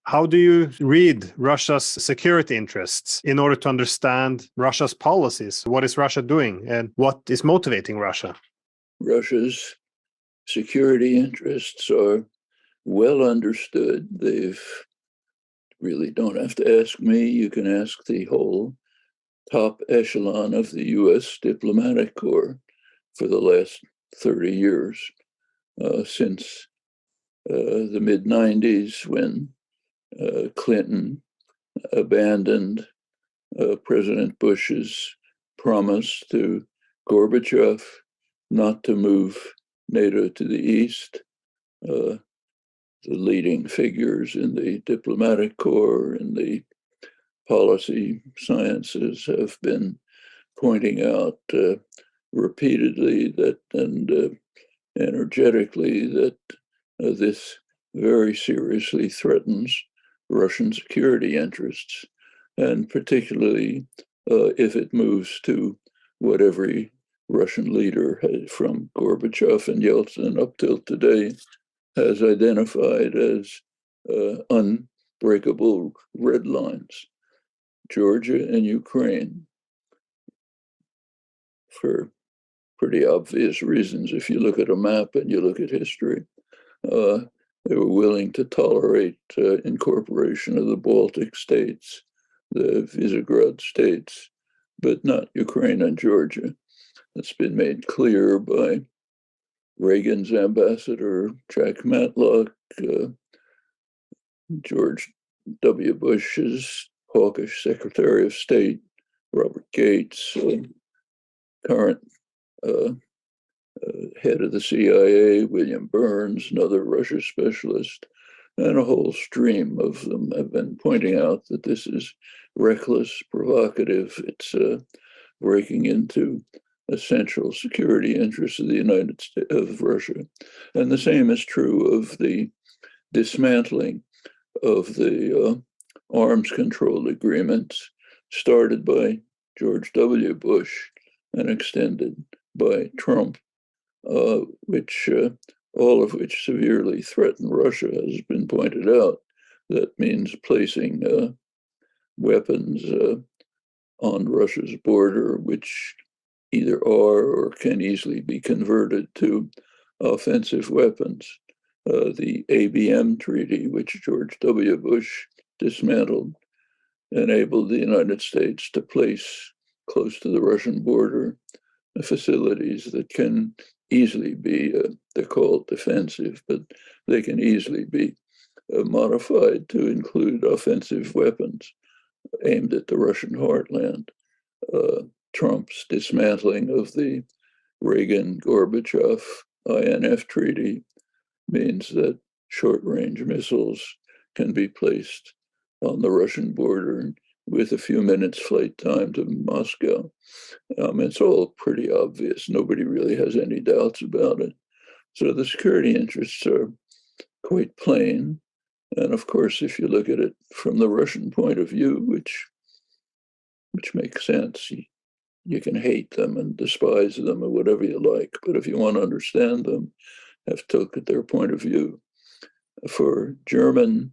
How do you read Russia's security interests in order to understand Russia's policies? What is Russia doing and what is motivating Russia? Russia's security interests are well understood. They've really don't have to ask me. You can ask the whole top echelon of the US diplomatic corps for the last 30 years, since the mid 90s when Clinton abandoned President Bush's promise to Gorbachev not to move NATO to the east. The leading figures in the diplomatic corps and the policy sciences have been pointing out repeatedly that and energetically that this very seriously threatens Russian security interests, and particularly if it moves to what every Russian leader from Gorbachev and Yeltsin up till today has identified as unbreakable red lines. Georgia and Ukraine, for pretty obvious reasons. If you look at a map and you look at history, they were willing to tolerate incorporation of the Baltic states, the Visegrad states, but not Ukraine and Georgia. It's been made clear by Reagan's ambassador, Jack Matlock, George W. Bush's hawkish Secretary of State, Robert Gates, current head of the CIA, William Burns, another Russia specialist, and a whole stream of them have been pointing out that this is reckless, provocative. It's breaking into essential security interests of the United States, of Russia. And the same is true of the dismantling of the arms control agreements started by George W. Bush and extended by Trump, which all of which severely threaten Russia, has been pointed out. That means placing weapons on Russia's border, which either are or can easily be converted to offensive weapons. The ABM treaty, which George W. Bush dismantled, enabled the United States to place close to the Russian border facilities that can easily be, they're called defensive, but they can easily be modified to include offensive weapons aimed at the Russian heartland. Trump's dismantling of the Reagan-Gorbachev INF treaty means that short-range missiles can be placed on the Russian border with a few minutes flight time to Moscow. It's all pretty obvious. Nobody really has any doubts about it. So the security interests are quite plain. And of course, if you look at it from the Russian point of view, which makes sense, you can hate them and despise them or whatever you like. But if you want to understand them, have to look at their point of view. For German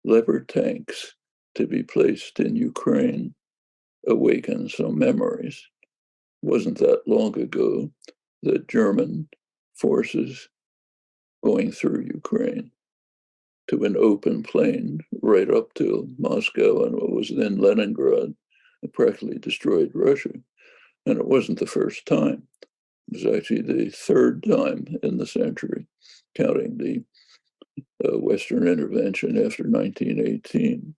Leopard tanks to be placed in Ukraine awakens some memories. It wasn't that long ago that German forces going through Ukraine to an open plain right up to Moscow and what was then Leningrad practically destroyed Russia. And it wasn't the first time. It was actually the third time in the century, counting the Western intervention after 1918.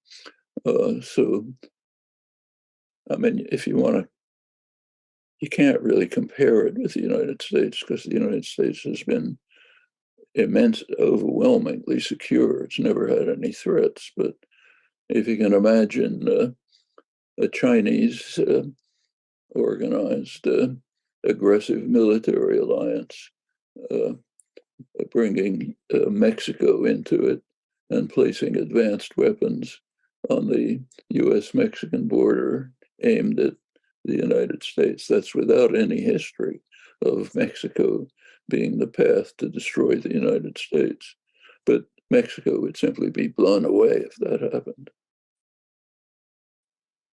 So, I mean, if you want to, you can't really compare it with the United States because the United States has been overwhelmingly secure. It's never had any threats. But if you can imagine a Chinese organized aggressive military alliance bringing Mexico into it and placing advanced weapons on the US-Mexican border aimed at the United States. That's without any history of Mexico being the path to destroy the United States. But Mexico would simply be blown away if that happened.